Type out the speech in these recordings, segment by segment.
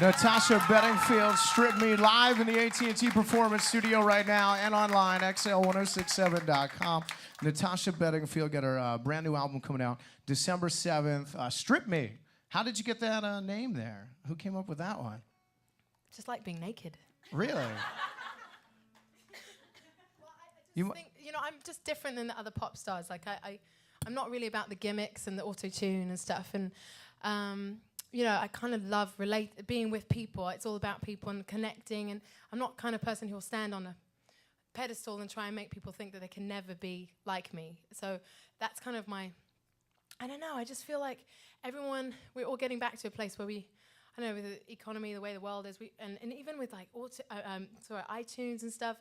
Natasha Bedingfield, Strip Me, live in the AT&T Performance Studio right now and online, XL106.7.com. Natasha Bedingfield got her brand new album coming out December 7th. Strip Me. How did you get that name there? Who came up with that one? Just like being naked. Really? Well, I just think, I'm just different than the other pop stars. Like, I'm not really about the gimmicks and the auto-tune and stuff. And, I kind of love being with people. It's all about people and connecting. And I'm not the kind of person who will stand on a pedestal and try and make people think that they can never be like me. So that's kind of I don't know, I just feel like we're all getting back to a place where I don't know, with the economy, the way the world is, and even with like iTunes and stuff,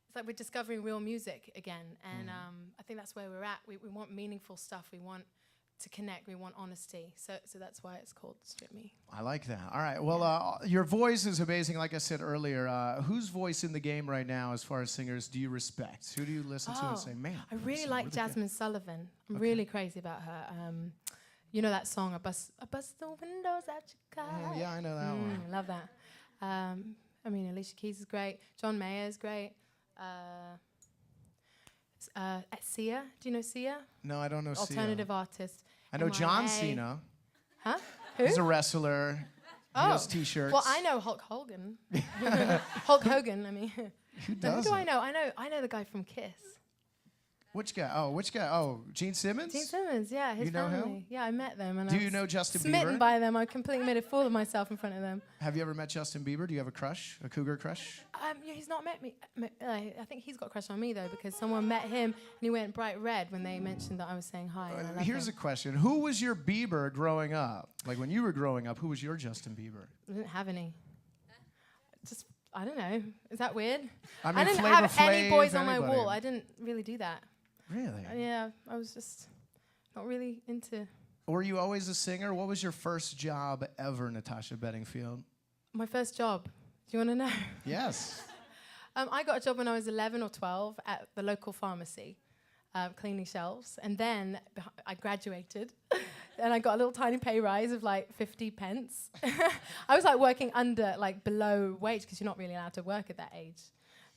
it's like we're discovering real music again. And I think that's where we're at. We want meaningful stuff. We want to connect. We want honesty. So that's why it's called Strip Me. I like that. All right. Well, your voice is amazing. Like I said earlier, whose voice in the game right now, as far as singers, do you respect? Who do you listen to and say, man? I really like Jasmine Sullivan. I'm really crazy about her. You know that song, I bust the windows at your car. Yeah, I know that one. Love that. Alicia Keys is great. John Mayer is great. Sia, do you know Sia? No, I don't know Sia. Alternative artist. I know John Cena. Huh? Who? He's a wrestler. He has T-shirts. Well, I know Hulk Hogan. Hulk Hogan, I mean. Who does? Who do I know? I know the guy from Kiss. Which guy? Oh, Gene Simmons? Gene Simmons, yeah, his You know family. him? Yeah, I met them. And Do I you was know Justin smitten Bieber? by them. I completely made a fool of myself in front of them. Have you ever met Justin Bieber? Do you have a crush? A cougar crush? Yeah, he's not met me. I think he's got a crush on me, though, because someone met him and he went bright red when they mentioned that I was saying hi. And I love Here's him. a question. Who was your Bieber growing up? Like when you were growing up, who was your Justin Bieber? I didn't have any. I don't know. Is that weird? I mean, didn't Flavor have any Flav, boys on my anybody. wall. I didn't really do that. Really? Yeah, I was just not really into. Were you always a singer? What was your first job ever, Natasha Bedingfield? My first job. Do you want to know? Yes. I got a job when I was 11 or 12 at the local pharmacy, cleaning shelves. And then I graduated, and I got a little tiny pay rise of like 50 pence. I was like working below wage, because you're not really allowed to work at that age.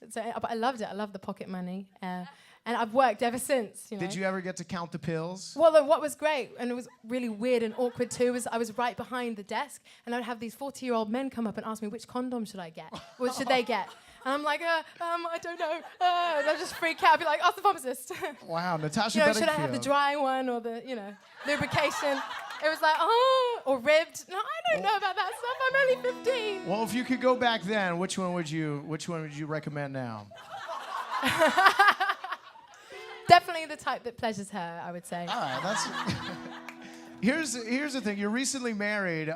So, but I loved it. I loved the pocket money. And I've worked ever since. Did you ever get to count the pills? Well, what was great, and it was really weird and awkward too, was I was right behind the desk, and I would have these 40-year-old men come up and ask me, which condom should I get? What should they get? And I'm like, I don't know. And I'd just freak out. I'd be like, ask the pharmacist. Wow, Natasha Should Bedingfield. I have the dry one or the, lubrication? It was like, or ribbed. No, I don't know about that stuff. I'm only 15. Well, if you could go back then, which one would you recommend now? Definitely the type that pleasures her, I would say. All right, that's. Here's the thing. You're recently married.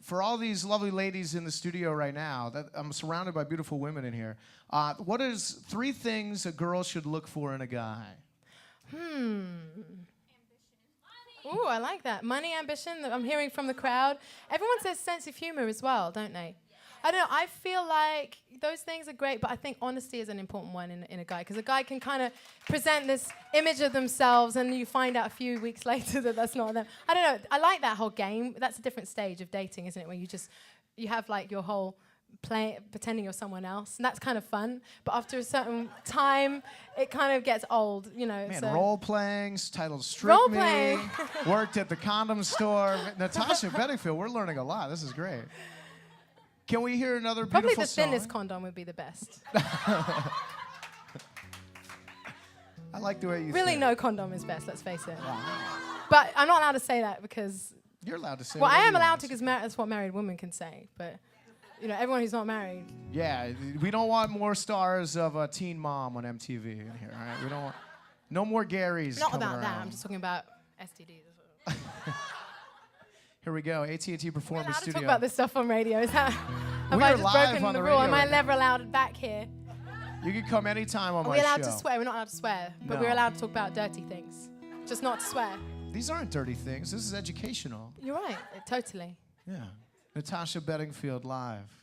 For all these lovely ladies in the studio right now, I'm surrounded by beautiful women in here. What is 3 things a girl should look for in a guy? Ooh, I like that. Money, ambition, that I'm hearing from the crowd. Everyone says sense of humor as well, don't they? I don't know. I feel like those things are great, but I think honesty is an important one in a guy, because a guy can kind of present this image of themselves, and you find out a few weeks later that that's not them. I don't know. I like that whole game. That's a different stage of dating, isn't it? Where you have like your whole pretending you're someone else, and that's kind of fun. But after a certain time, it kind of gets old, Man, so. role playing, titled Strip Role Me, playing. worked at the condom store. Natasha Bedingfield, we're learning a lot. This is great. Can we hear another beautiful Probably the song? thinnest condom would be the best. I like the way you Really, think. no condom is best, let's face it. Wow. But I'm not allowed to say that because... You're allowed to say Well, I whatever am you allowed want. to, because that's what married women can say. But, everyone who's not married. Yeah, we don't want more stars of Teen Mom on MTV in here, all right? We don't want... No more Garys Not coming about that, around. I'm just talking about STDs. Here we go, AT&T Am I Performance allowed to Studio. talk about this stuff on radio? Is that... Have We I are just live broken on the the rule? radio Am I right now. never allowed back here? You can come anytime on Are my we allowed show. to swear? We're not allowed to swear. But No. we're allowed to talk about dirty things. Just not to swear. These aren't dirty things. This is educational. You're right, totally. Yeah. Natasha Bedingfield live.